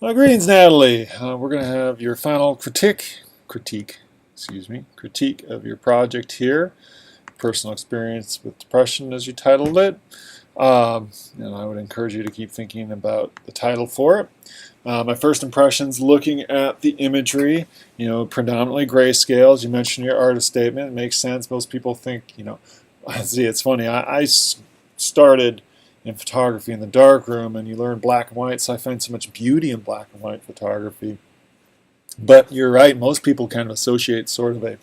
Greetings, Natalie. We're going to have your final critique of your project here. Personal experience with depression, as you titled it. And I would encourage you to keep thinking about the title for it. My first impressions looking at the imagery, predominantly grayscale, as you mentioned in your artist statement. It makes sense. Most people think, see, it's funny. I started in photography in the darkroom, and you learn black and white, so I find so much beauty in black and white photography. But you're right, most people kind of associate sort of a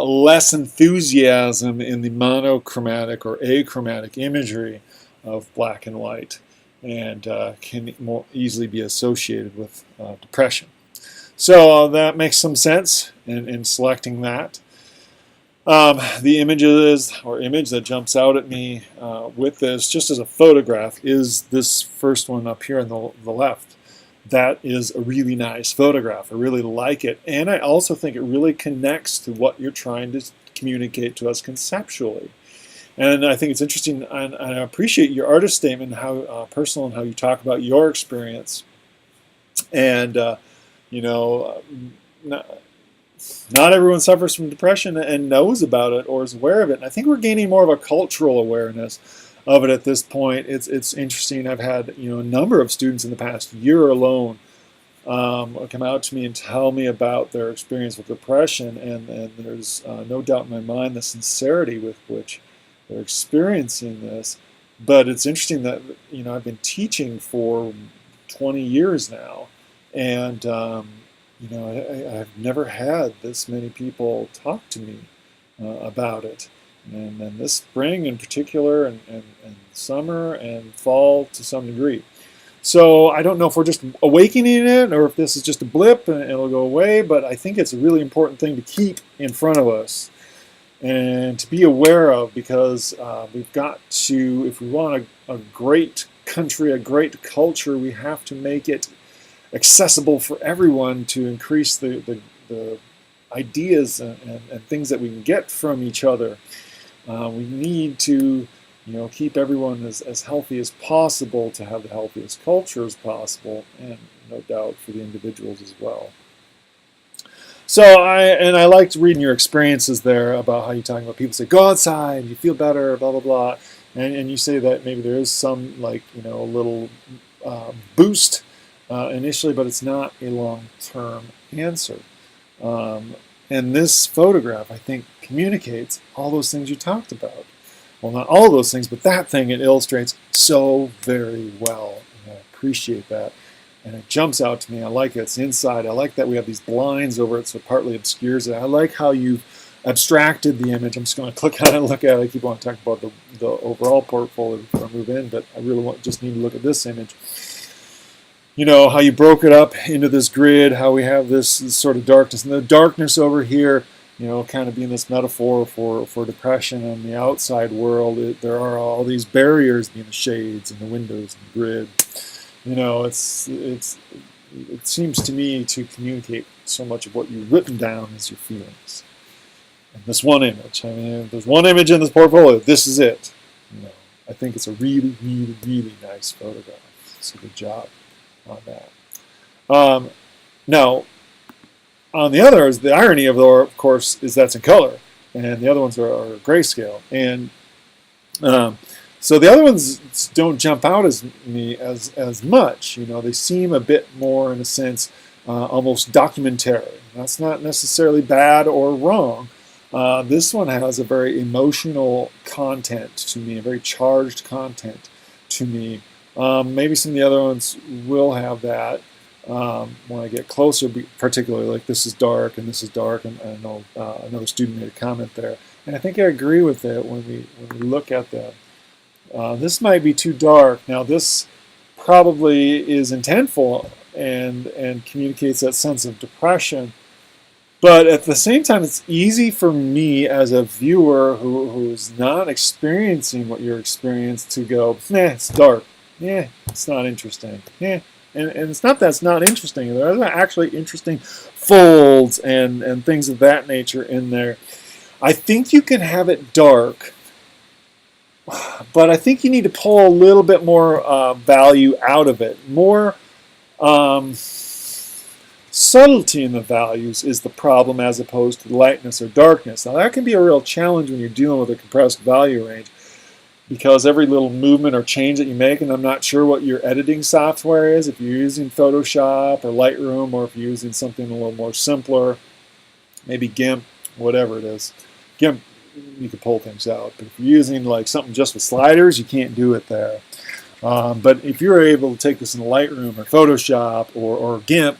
less enthusiasm in the monochromatic or achromatic imagery of black and white, and can more easily be associated with depression. So that makes some sense in selecting that. The image that jumps out at me with this, just as a photograph, is this first one up here on the left. That is a really nice photograph. I really like it. And I also think it really connects to what you're trying to communicate to us conceptually. And I think it's interesting, and I appreciate your artist statement, how personal and how you talk about your experience. And, not everyone suffers from depression and knows about it or is aware of it. And I think we're gaining more of a cultural awareness of it at this point. It's interesting. I've had a number of students in the past year alone come out to me and tell me about their experience with depression, and there's no doubt in my mind the sincerity with which they're experiencing this. But it's interesting that I've been teaching for 20 years now, and I've never had this many people talk to me about it. And this spring in particular, and summer and fall to some degree. So I don't know if we're just awakening it or if this is just a blip and it'll go away, but I think it's a really important thing to keep in front of us and to be aware of, because we've got to, if we want a great country, a great culture, we have to make it accessible for everyone to increase the ideas and things that we can get from each other. We need to keep everyone as healthy as possible to have the healthiest culture as possible, and no doubt for the individuals as well. So I liked reading your experiences there about how you talk about people say, go outside, you feel better, blah, blah, blah. And you say that maybe there is some a little boost initially, but it's not a long-term answer. And this photograph, I think, communicates all those things you talked about. Well, not all those things, but that thing it illustrates so very well. And I appreciate that. And it jumps out to me. I like it. It's inside. I like that we have these blinds over it, so it partly obscures it. I like how you've abstracted the image. I'm just going to click on it and look at it. I keep on talking about the overall portfolio before I move in, but I really just need to look at this image. How you broke it up into this grid, how we have this sort of darkness, and the darkness over here, kind of being this metaphor for depression and the outside world. There are all these barriers, being the shades and the windows and the grid. It seems to me to communicate so much of what you've written down as your feelings. And this one image, if there's one image in this portfolio, this is it. I think it's a really, really, really nice photograph. It's a good job on that. Now, on the other, the irony of course, is that's in color, and the other ones are grayscale. And so the other ones don't jump out as much. They seem a bit more, in a sense, almost documentary. That's not necessarily bad or wrong. This one has a very emotional content to me, a very charged content to me. Maybe some of the other ones will have that when I get closer, particularly like this is dark and this is dark, and I know another student made a comment there, and I think I agree with it when we look at that. This might be too dark. Now this probably is intentful and communicates that sense of depression, but at the same time it's easy for me as a viewer who's not experiencing what you're experiencing to go, nah, it's dark. Yeah, it's not interesting. Yeah, and it's not that it's not interesting. There are actually interesting folds and things of that nature in there. I think you can have it dark, but I think you need to pull a little bit more value out of it. More Um, Subtlety in the values is the problem as opposed to lightness or darkness. Now that can be a real challenge when you're dealing with a compressed value range, because every little movement or change that you make, and I'm not sure what your editing software is, if you're using Photoshop or Lightroom, or if you're using something a little more simpler, maybe GIMP, whatever it is. GIMP, you can pull things out, but if you're using like something just with sliders, you can't do it there. But if you're able to take this in Lightroom or Photoshop or GIMP,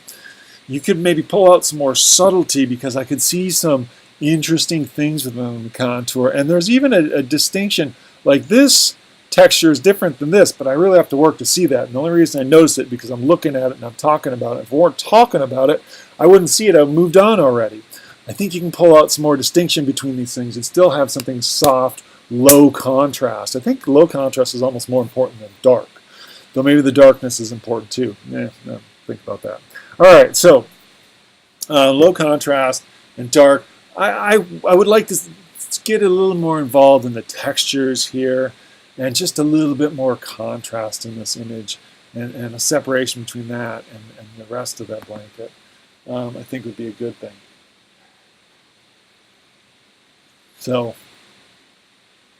you could maybe pull out some more subtlety, because I could see some interesting things within the contour. And there's even a distinction, like this texture is different than this, but I really have to work to see that. And the only reason I notice it because I'm looking at it and I'm talking about it. If I weren't talking about it, I wouldn't see it. I've moved on already. I think you can pull out some more distinction between these things and still have something soft, low contrast. I think low contrast is almost more important than dark, though maybe the darkness is important too. No, think about that. All right, so low contrast and dark. I would like to get a little more involved in the textures here, and just a little bit more contrast in this image, and a separation between that and the rest of that blanket. I think would be a good thing. So,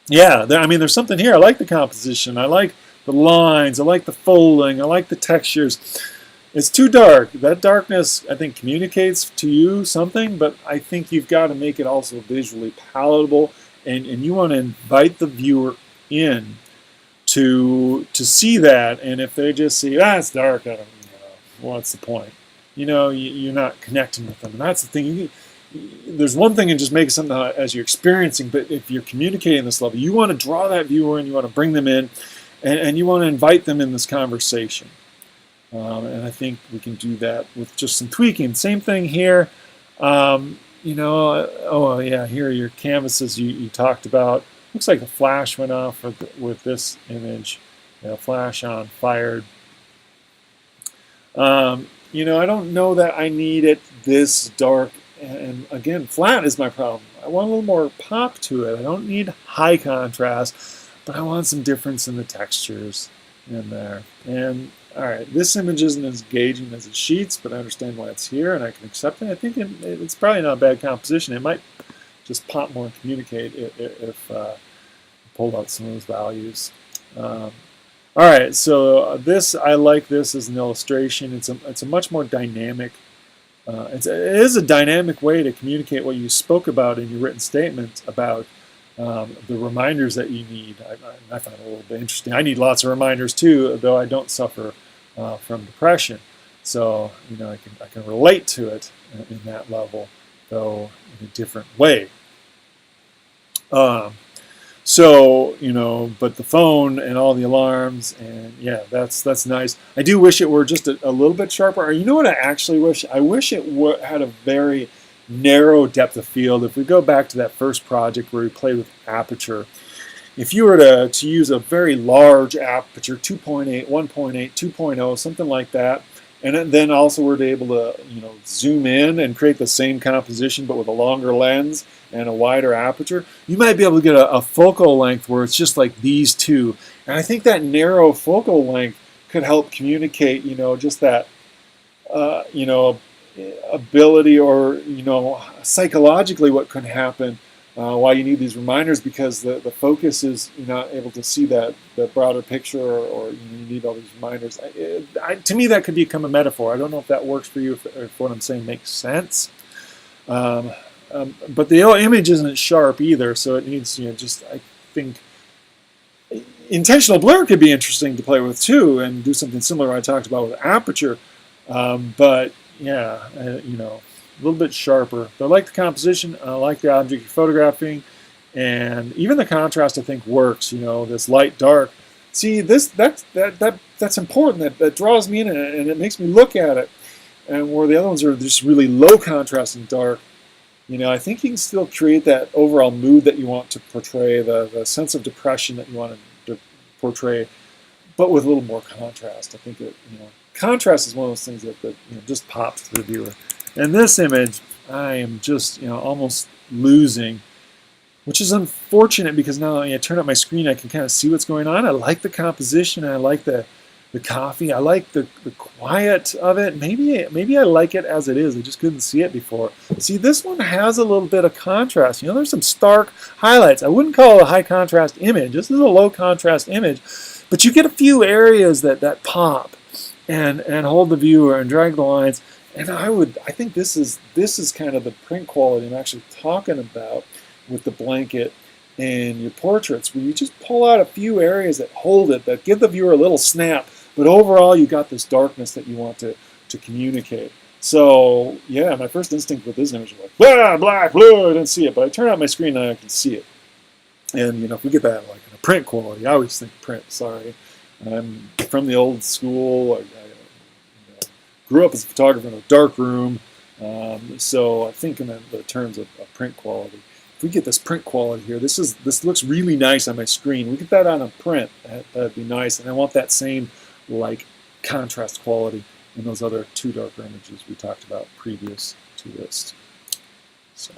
yeah, I mean, there's something here. I like the composition. I like the lines. I like the folding. I like the textures. It's too dark. That darkness, I think, communicates to you something, but I think you've got to make it also visually palatable, and you want to invite the viewer in to see that. And if they just see, it's dark, I don't know, what's the point? You know, you're not connecting with them. And that's the thing. There's one thing in just making something as you're experiencing, but if you're communicating this level, you want to draw that viewer in, you want to bring them in, and you want to invite them in this conversation. And I think we can do that with just some tweaking. Same thing here. You know, oh yeah, here are your canvases you talked about. Looks like the flash went off with this image. Flash on, fired. You know, I don't know that I need it this dark. And again, flat is my problem. I want a little more pop to it. I don't need high contrast, but I want some difference in the textures in there. And all right, this image isn't as engaging as it sheets, but I understand why it's here, and I can accept it. I think it's probably not a bad composition. It might just pop more and communicate if pulled out some of those values. All right, so this, I like this as an illustration. It's a much more dynamic. It is a dynamic way to communicate what you spoke about in your written statement about the reminders that you need. I find it a little bit interesting. I need lots of reminders too, though I don't suffer from depression. So you know, I can relate to it in that level, though in a different way. So you know, but the phone and all the alarms, and yeah, that's nice. I do wish it were just a little bit sharper. Or you know what I actually wish? I wish it had a very narrow depth of field. If we go back to that first project where we played with aperture, if you were to use a very large aperture, 2.8, 1.8, 2.0, something like that, and then also were able to zoom in and create the same composition but with a longer lens and a wider aperture, you might be able to get a focal length where it's just like these two. And I think that narrow focal length could help communicate, just that, ability, or psychologically what could happen why you need these reminders, because the focus is not able to see that broader picture, or you need all these reminders. To me, that could become a metaphor. I don't know if that works for you, if what I'm saying makes sense. But the image isn't sharp either, so it needs, I think, intentional blur could be interesting to play with too, and do something similar I talked about with aperture. But yeah, a little bit sharper. But I like the composition. I like the object you're photographing, and even the contrast I think works. This light dark. See, that's important. That draws me in, and it makes me look at it. And where the other ones are just really low contrast and dark. I think you can still create that overall mood that you want to portray, the sense of depression that you want to portray, but with a little more contrast. I think that contrast is one of those things that just pops to the viewer. And this image, I am just almost losing, which is unfortunate, because now I turn up my screen, I can kind of see what's going on. I like the composition, and I like the the coffee. I like the quiet of it. Maybe I like it as it is. I just couldn't see it before. See, this one has a little bit of contrast. You know, there's some stark highlights. I wouldn't call it a high contrast image. This is a low contrast image, but you get a few areas that pop and hold the viewer and drag the lines. And I think this is kind of the print quality I'm actually talking about with the blanket and your portraits, where you just pull out a few areas that hold it, that give the viewer a little snap, but overall you got this darkness that you want to communicate. So yeah, my first instinct with this image was like, blah, black, blue, I didn't see it, but I turn out my screen and I can see it. And you know, if we get that like in a print quality, I always think print, sorry. I'm from the old school. I grew up as a photographer in a dark room, so I think in the terms of print quality. If we get this print quality here, this looks really nice on my screen. We get that on a print, that'd be nice. And I want that same like contrast quality in those other two darker images we talked about previous to this. So,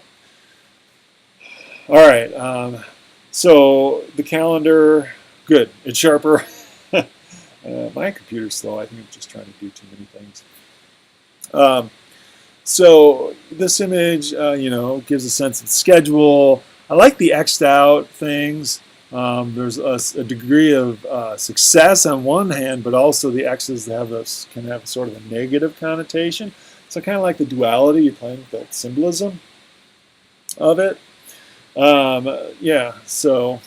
all right. So the calendar, good. It's sharper. My computer's slow. I think I'm just trying to do too many things. So this image, you know, gives a sense of schedule. I like the X'd out things. There's a degree of success on one hand, but also the X's can have sort of a negative connotation. So I kind of like the duality. You're playing with that symbolism of it. Yeah. So,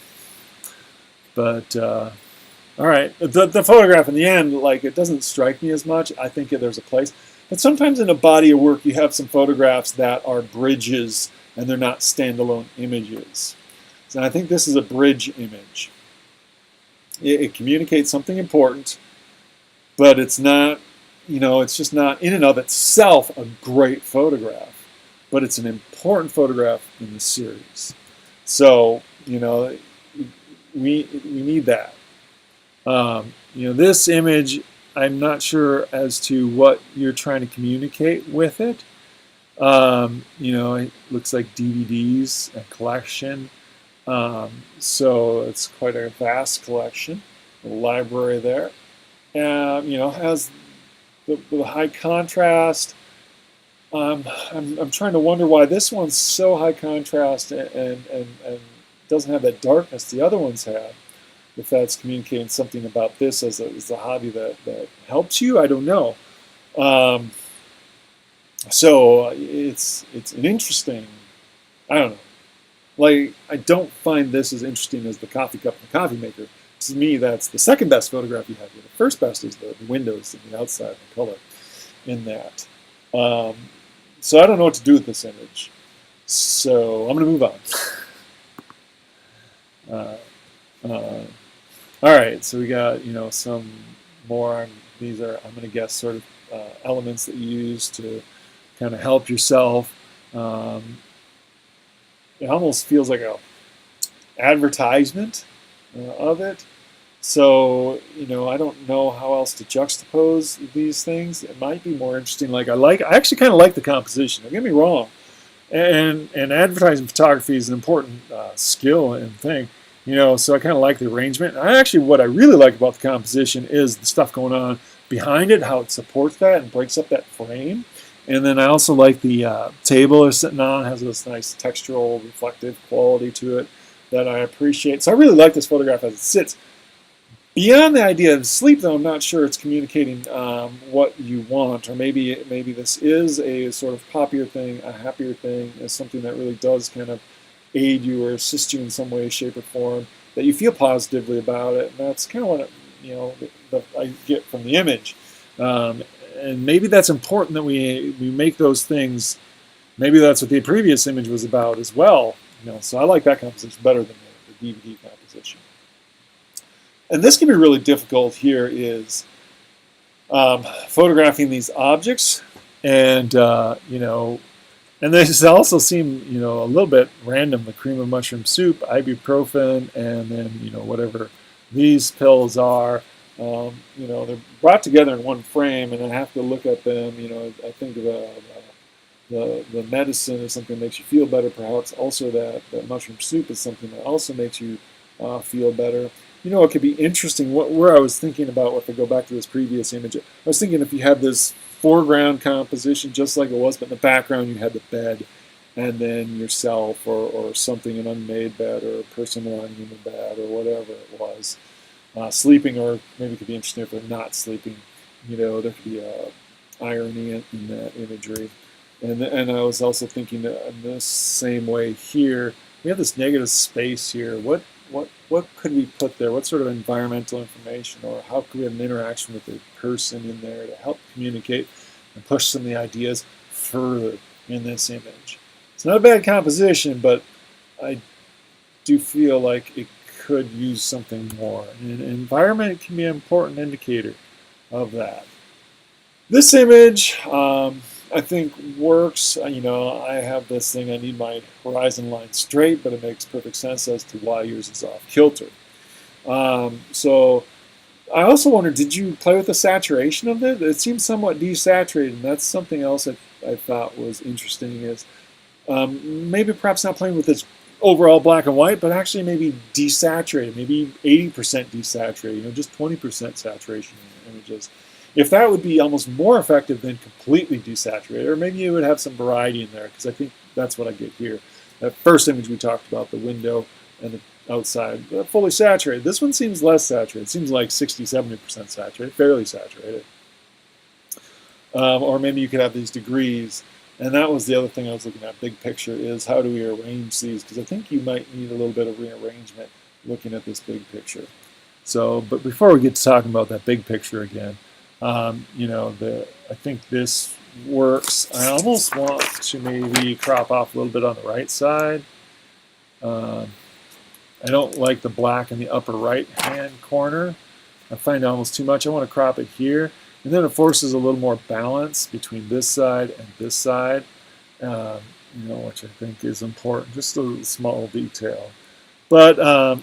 but all right. The photograph in the end, like, it doesn't strike me as much. I think there's a place. But sometimes in a body of work, you have some photographs that are bridges, and they're not standalone images. So I think this is a bridge image. It communicates something important, but it's not, you know, it's just not in and of itself a great photograph. But it's an important photograph in the series. So, you know, we need that. You know, this image, I'm not sure as to what you're trying to communicate with it. You know, it looks like DVDs, a collection. So it's quite a vast collection, a library there. You know, has the high contrast. I'm trying to wonder why this one's so high contrast and doesn't have that darkness the other ones have. If that's communicating something about this as a hobby that helps you, I don't know. So it's an interesting, I don't know. Like, I don't find this as interesting as the coffee cup and the coffee maker. To me, that's the second best photograph you have here. The first best is the windows and the outside and the color in that. So I don't know what to do with this image. So I'm going to move on. All right, so we got, you know, some more. These are, I'm going to guess, sort of elements that you use to kind of help yourself. It almost feels like a advertisement of it. So, you know, I don't know how else to juxtapose these things. It might be more interesting. Like, I actually kind of like the composition. Don't get me wrong. And advertising photography is an important skill and thing. You know, so I kind of like the arrangement. What I really like about the composition is the stuff going on behind it, how it supports that and breaks up that frame. And then I also like the table they're sitting on. It has this nice textural, reflective quality to it that I appreciate. So I really like this photograph as it sits. Beyond the idea of sleep, though, I'm not sure it's communicating what you want. Or maybe this is a sort of happier thing, is something that really does kind of aid you or assist you in some way, shape, or form, that you feel positively about it. And that's kind of what, you know, I get from the image. And maybe that's important that we make those things. Maybe that's what the previous image was about as well. You know, so I like that composition better than the DVD composition. And this can be really difficult here is photographing these objects, and you know, and they also seem, you know, a little bit random. The cream of mushroom soup, ibuprofen, and then, you know, whatever these pills are. You know, they're brought together in one frame, and I have to look at them. You know, I think the medicine is something that makes you feel better. Perhaps also that mushroom soup is something that also makes you feel better. you know, it could be interesting. Where I was thinking about, if I go back to this previous image, I was thinking if you had this foreground composition just like it was, but in the background you had the bed, and then yourself or something, an unmade bed or a person lying in the bed or whatever it was, sleeping, or maybe it could be interesting if they're not sleeping. You know, there could be a irony in that imagery. And I was also thinking that in this same way here, we have this negative space here. What could we put there? What sort of environmental information, or how could we have an interaction with the person in there to help communicate and push some of the ideas further in this image? It's not a bad composition, but I do feel like it could use something more. And environment can be an important indicator of that. This image, I think works. You know, I have this thing, I need my horizon line straight, but it makes perfect sense as to why yours is off kilter. So I also wondered, did you play with the saturation of it? It seems somewhat desaturated, and that's something else that I thought was interesting, is maybe perhaps not playing with this overall black and white, but actually maybe desaturated, maybe 80% desaturated, you know, just 20% saturation in images. If that would be almost more effective than completely desaturated, or maybe you would have some variety in there, because I think that's what I get here. That first image we talked about, the window and the outside, fully saturated. This one seems less saturated. It seems like 60-70% saturated, fairly saturated. Or maybe you could have these degrees. And that was the other thing I was looking at, big picture, is how do we arrange these? Because I think you might need a little bit of rearrangement looking at this big picture. So, but before we get to talking about that big picture again, you know, I think this works. I almost want to maybe crop off a little bit on the right side. I don't like the black in the upper right hand corner. I find it almost too much. I want to crop it here. And then it forces a little more balance between this side and this side, you know, which I think is important. Just a small detail. But,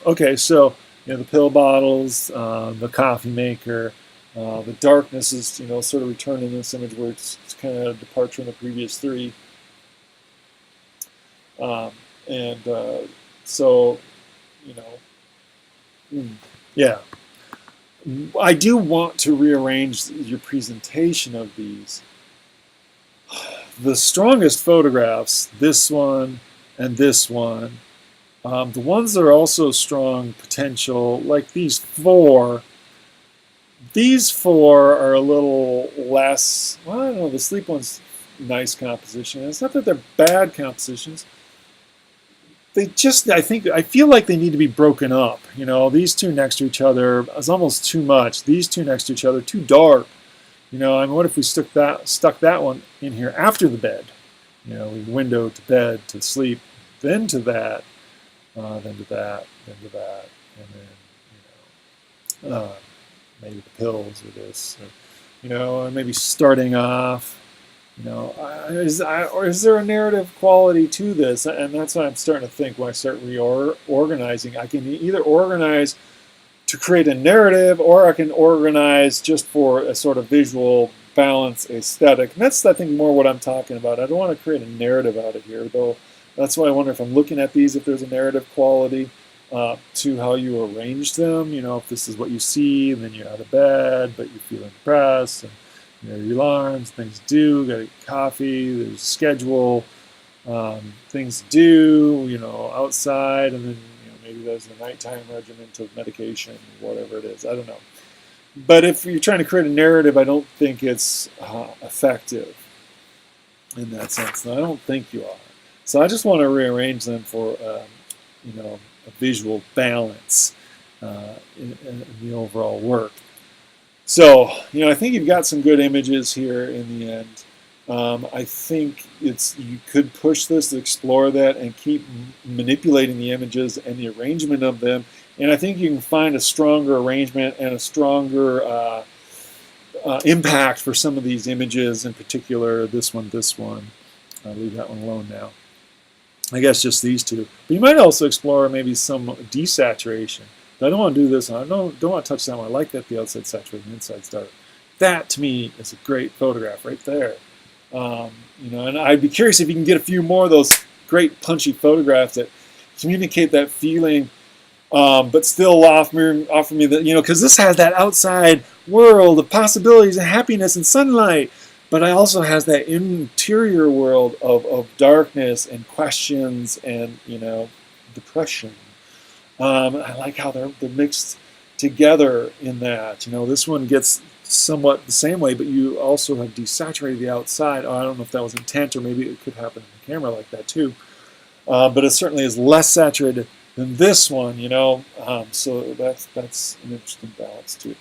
okay, so, you know, the pill bottles, the coffee maker, the darkness is, you know, sort of returned in this image where it's kind of a departure from the previous three. So, you know, yeah. I do want to rearrange your presentation of these. The strongest photographs, this one and this one, the ones that are also strong potential, like these four are a little less, well, I don't know, the sleep one's nice composition. It's not that they're bad compositions. They just, I feel like they need to be broken up. You know, these two next to each other is almost too much. These two next to each other, too dark. You know, I mean, what if we stuck that one in here after the bed? You know, we window to bed to sleep, then to that, then to that, then to that, and then, you know, maybe the pills or this, or, you know, maybe starting off. You know, is there a narrative quality to this? And that's what I'm starting to think when I start reorganizing. I can either organize to create a narrative, or I can organize just for a sort of visual balance aesthetic. And that's, I think, more what I'm talking about. I don't want to create a narrative out of here, though. That's why I wonder if I'm looking at these, if there's a narrative quality to how you arrange them. You know, if this is what you see, and then you're out of bed, but you feel impressed, and you know, your alarms, things to do, got to get coffee, there's a schedule, things to do, you know, outside, and then, you know, maybe there's the nighttime regimen to medication, whatever it is, I don't know. But if you're trying to create a narrative, I don't think it's effective in that sense. And I don't think you are. So I just want to rearrange them for, you know, a visual balance in the overall work. So, you know, I think you've got some good images here in the end. I think you could push this, explore that, and keep manipulating the images and the arrangement of them. And I think you can find a stronger arrangement and a stronger impact for some of these images, in particular this one. I'll leave that one alone now. I guess just these two. But you might also explore maybe some desaturation. I don't want to do this. I don't want to touch that one. I like that the outside's saturated and the inside's dark. That, to me, is a great photograph right there. You know, and I'd be curious if you can get a few more of those great punchy photographs that communicate that feeling but still offer me the, because this has that outside world of possibilities and happiness and sunlight, but it also has that interior world of darkness and questions and, depression. I like how they're mixed together in that. This one gets somewhat the same way, but you also have desaturated the outside. I don't know if that was intent, or maybe it could happen in the camera like that too. But it certainly is less saturated than this one, so that's an interesting balance too.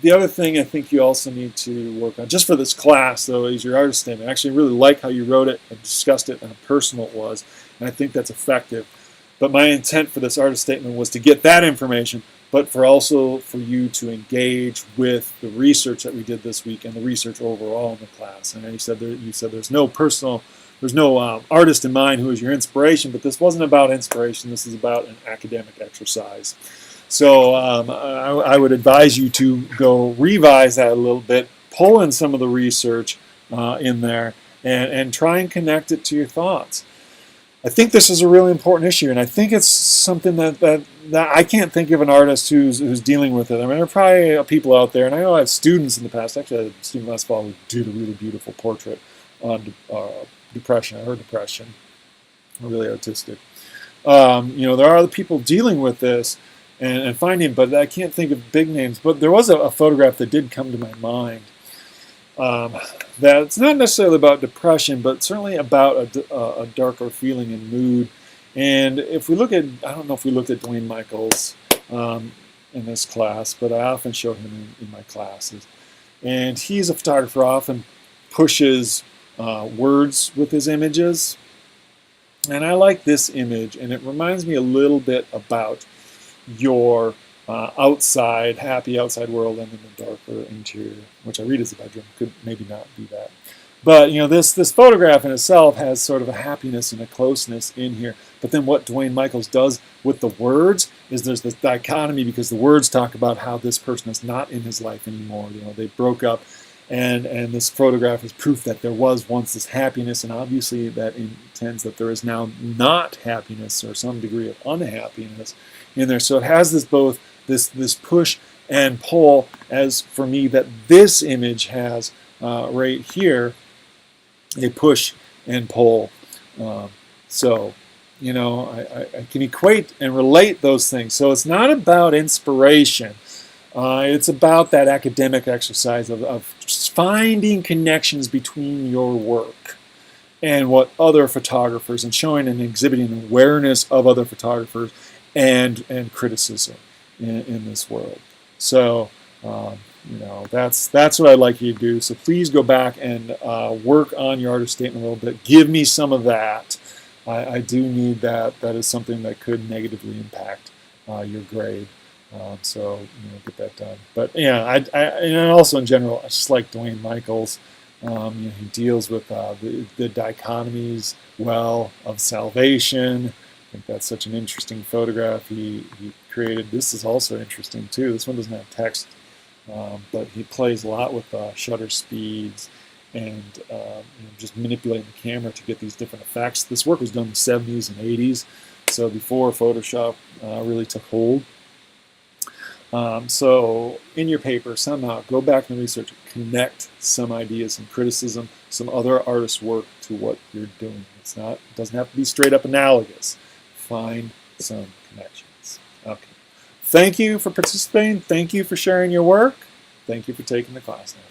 The other thing I think you also need to work on, just for this class though, is your artist statement. I actually really like how you wrote it and discussed it and how personal it was, and I think that's effective. But my intent for this artist statement was to get that information, but also for you to engage with the research that we did this week and the research overall in the class. And you said there's no artist in mind who is your inspiration, but this wasn't about inspiration. This is about an academic exercise. So I would advise you to go revise that a little bit, pull in some of the research in there, and try and connect it to your thoughts. I think this is a really important issue, and I think it's something that I can't think of an artist who's dealing with it. I mean, there are probably people out there, and I know I had students in the past. Actually, I had a student last fall who did a really beautiful portrait on depression, her depression, really artistic. There are other people dealing with this and finding, but I can't think of big names. But there was a photograph that did come to my mind. That's not necessarily about depression, but certainly about a darker feeling and mood. And if we look at, I don't know if we looked at Dwayne Michaels in this class, but I often show him in my classes. And he's a photographer, often pushes words with his images. And I like this image, and it reminds me a little bit about your happy outside world, and then the darker interior, which I read as a bedroom. Could maybe not be that. But this photograph in itself has sort of a happiness and a closeness in here. But then what Dwayne Michaels does with the words is there's this dichotomy, because the words talk about how this person is not in his life anymore. They broke up, and this photograph is proof that there was once this happiness, and obviously that intends that there is now not happiness or some degree of unhappiness in there. So it has this push and pull, as for me that this image has right here, a push and pull. So I can equate and relate those things. So it's not about inspiration. It's about that academic exercise of finding connections between your work and what other photographers, and showing and exhibiting awareness of other photographers and criticism in this world. So that's what I'd like you to do. So please go back and work on your artist statement a little bit. Give me some of that. I do need that. That is something that could negatively impact your grade. So get that done. But and also in general, I just like Dwayne Michaels. He deals with the dichotomies of salvation. I think that's such an interesting photograph he created. This is also interesting too. This one doesn't have text, but he plays a lot with shutter speeds and just manipulating the camera to get these different effects. This work was done in the 70s and 80s, so before Photoshop really took hold. So in your paper, somehow go back and research, connect some ideas and criticism, some other artists' work to what you're doing. It doesn't have to be straight up analogous. Find some connections. Okay. Thank you for participating. Thank you for sharing your work. Thank you for taking the class now.